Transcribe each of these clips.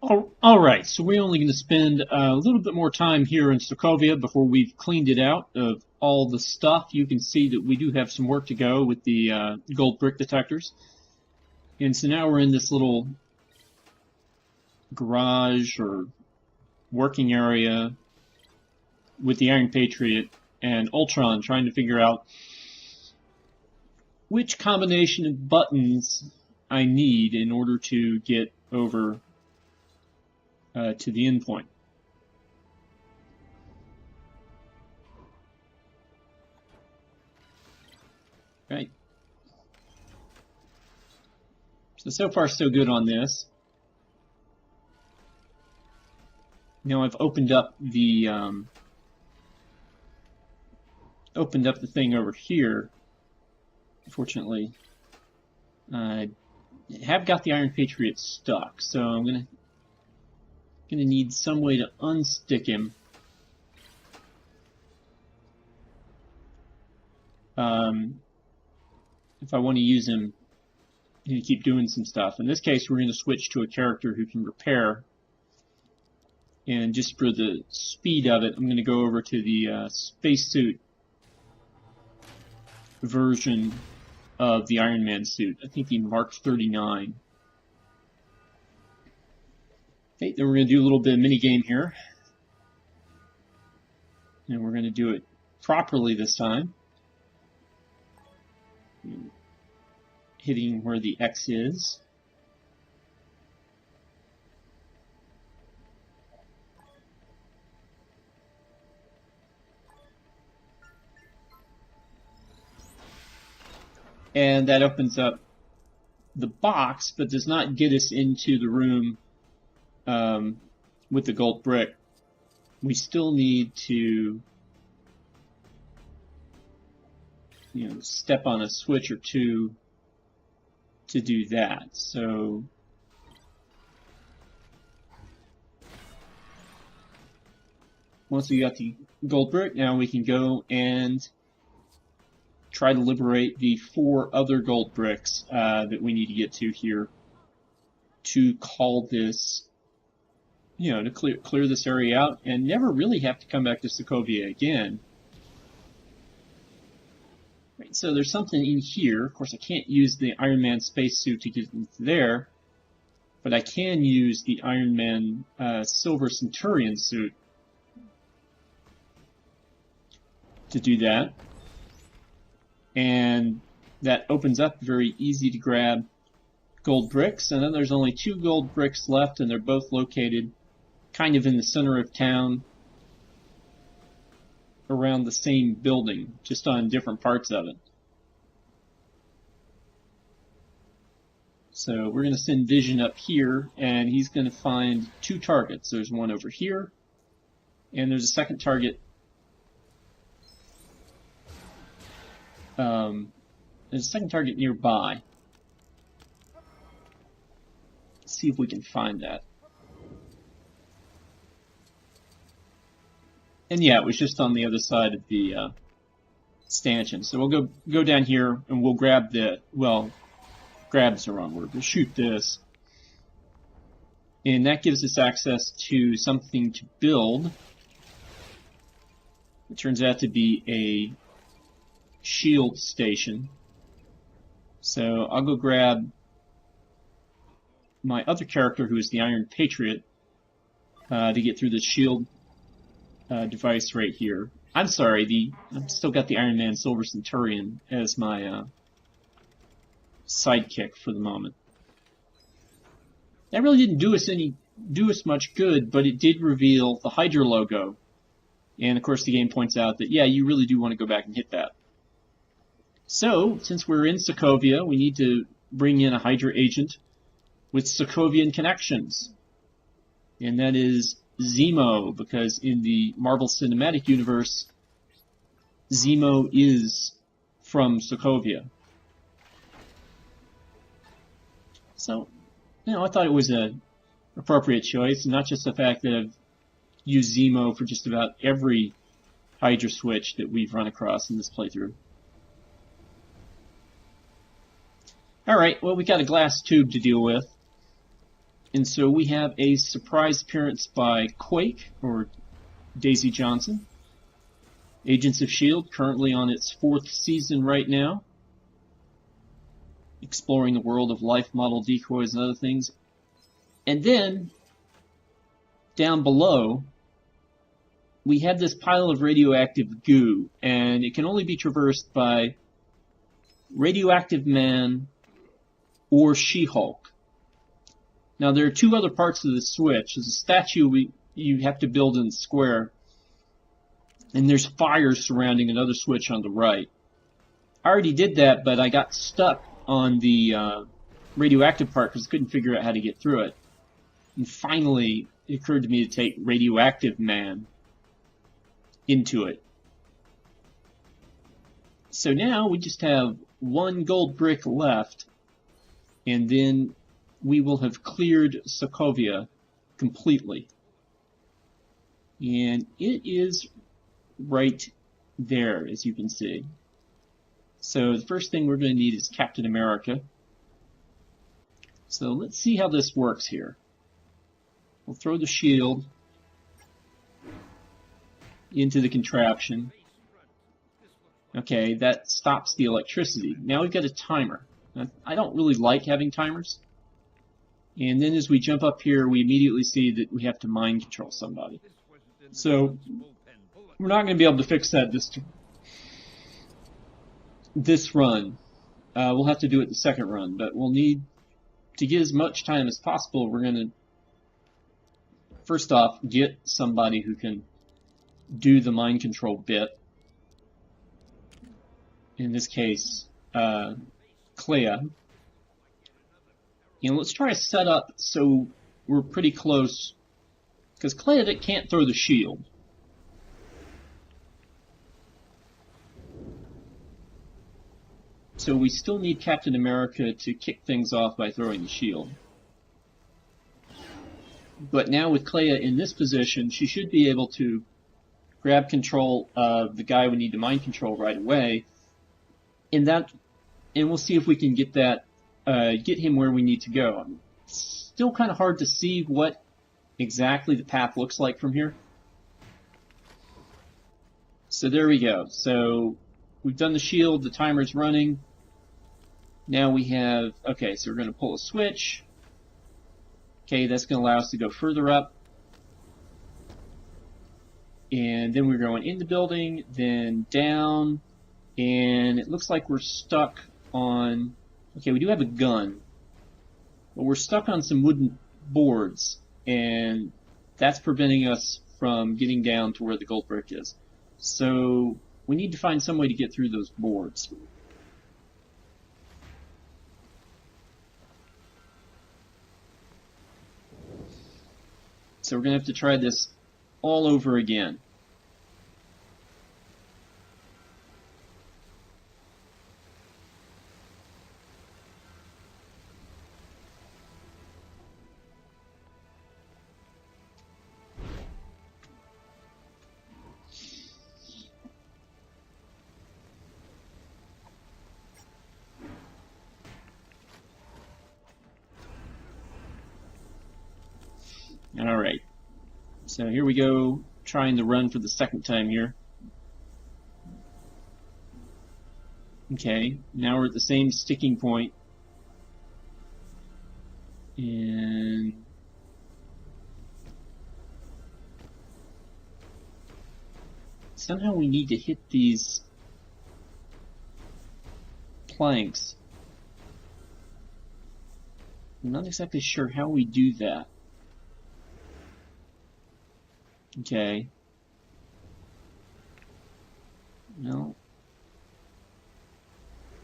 All right, so we're only going to spend a little bit more time here in Sokovia before we've cleaned it out of all the stuff. You can see that we do have some work to go with the gold brick detectors. And so now we're in this little garage or working area with the Iron Patriot and Ultron trying to figure out which combination of buttons I need in order to get over to the endpoint. Right. So far so good on this. Now I've opened up the thing over here. Unfortunately, I have got the Iron Patriot stuck, so I'm gonna need some way to unstick him. If I want to use him to keep doing some stuff. In this case, we're going to switch to a character who can repair. And just for the speed of it, I'm going to go over to the spacesuit version of the Iron Man suit. I think the Mark 39. Okay, then we're going to do a little bit of mini game here. And we're going to do it properly this time. Hitting where the X is. And that opens up the box, but does not get us into the room with the gold brick. We still need to, step on a switch or two to do that. So once we got the gold brick, now we can go and try to liberate the 4 other gold bricks that we need to get to here to call this, to clear this area out and never really have to come back to Sokovia again. Right, so there's something in here. Of course, I can't use the Iron Man spacesuit to get into there, but I can use the Iron Man Silver Centurion suit to do that. And that opens up very easy to grab gold bricks. And then there's only 2 gold bricks left, and they're both located kind of in the center of town around the same building, just on different parts of it. So we're going to send Vision up here, and he's going to find 2 targets. There's one over here, and there's a second target. There's a second target nearby. Let's see if we can find that. And yeah, it was just on the other side of the stanchion. So we'll go down here and we'll grab the, well, grab's the wrong word. We'll shoot this. And that gives us access to something to build. It turns out to be a shield station. So I'll go grab my other character, who is the Iron Patriot, to get through the shield device right here. I'm sorry, I've still got the Iron Man Silver Centurion as my sidekick for the moment. That really didn't do us much good, but it did reveal the Hydra logo. And of course the game points out that, yeah, you really do want to go back and hit that. So, since we're in Sokovia, we need to bring in a Hydra agent with Sokovian connections. And that is Zemo, because in the Marvel Cinematic Universe, Zemo is from Sokovia. So, I thought it was an appropriate choice, not just the fact that I've used Zemo for just about every Hydra switch that we've run across in this playthrough. Alright, well, we got a glass tube to deal with. And so we have a surprise appearance by Quake, or Daisy Johnson. Agents of S.H.I.E.L.D. currently on its 4th season right now, exploring the world of life model decoys and other things. And then, down below, we have this pile of radioactive goo, and it can only be traversed by Radioactive Man or She-Hulk. Now, there are 2 other parts of the switch. There's a statue you have to build in the square, and there's fire surrounding another switch on the right. I already did that, but I got stuck on the radioactive part because I couldn't figure out how to get through it. And finally, it occurred to me to take Radioactive Man into it. So now we just have 1 gold brick left, and then we will have cleared Sokovia completely. And it is right there, as you can see. So the first thing we're going to need is Captain America. So let's see how this works here. We'll throw the shield into the contraption. Okay, that stops the electricity. Now we've got a timer. I don't really like having timers. And then as we jump up here, we immediately see that we have to mind control somebody. So we're not going to be able to fix that this run. We'll have to do it the second run, but we'll need to get as much time as possible. We're going to, first off, get somebody who can do the mind control bit. In this case, Clea. And let's try to set up so we're pretty close, because Clea can't throw the shield. So we still need Captain America to kick things off by throwing the shield. But now with Clea in this position, she should be able to grab control of the guy we need to mind control right away. And we'll see if we can get that, get him where we need to go. It's still kind of hard to see what exactly the path looks like from here. So there we go. So we've done the shield, the timer's running. Now we have, okay, so we're going to pull a switch. Okay, that's going to allow us to go further up. And then we're going in the building, then down. And it looks like we're stuck on, okay, we do have a gun, but we're stuck on some wooden boards, and that's preventing us from getting down to where the gold brick is. So we need to find some way to get through those boards. So we're going to have to try this all over again. Alright, so here we go, trying to run for the second time here. Okay, now we're at the same sticking point. And somehow we need to hit these planks. I'm not exactly sure how we do that. Okay. No.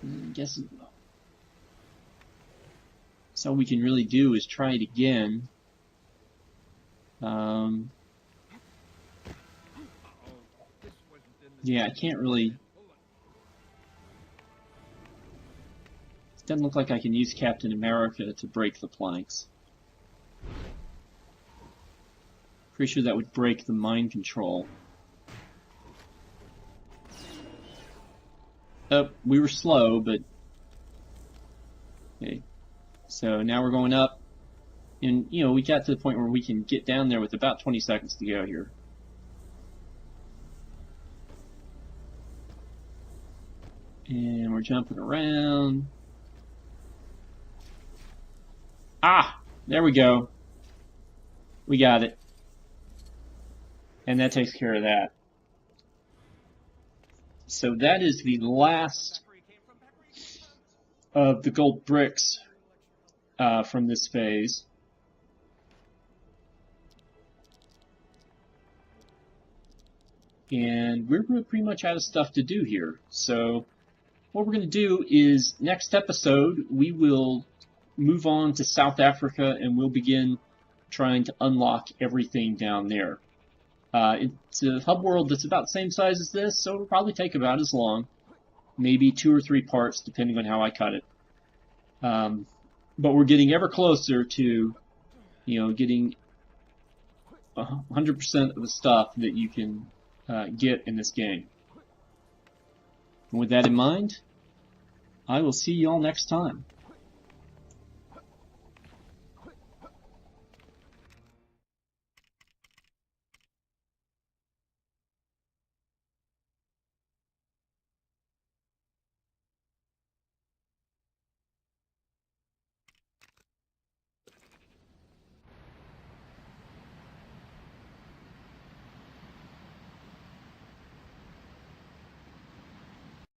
I guess so. All we can really do is try it again. Yeah, I can't really. It doesn't look like I can use Captain America to break the planks. Pretty sure that would break the mind control. Oh, we were slow, but okay. So now we're going up. And, you know, we got to the point where we can get down there with about 20 seconds to go here. And we're jumping around. Ah! There we go. We got it. And that takes care of that. So that is the last of the gold bricks from this phase. And we're pretty much out of stuff to do here. So what we're going to do is next episode we will move on to South Africa and we'll begin trying to unlock everything down there. It's a hub world that's about the same size as this, so it'll probably take about as long. Maybe 2 or 3 parts, depending on how I cut it. But we're getting ever closer to, you know, getting 100% of the stuff that you can get in this game. And with that in mind, I will see you all next time.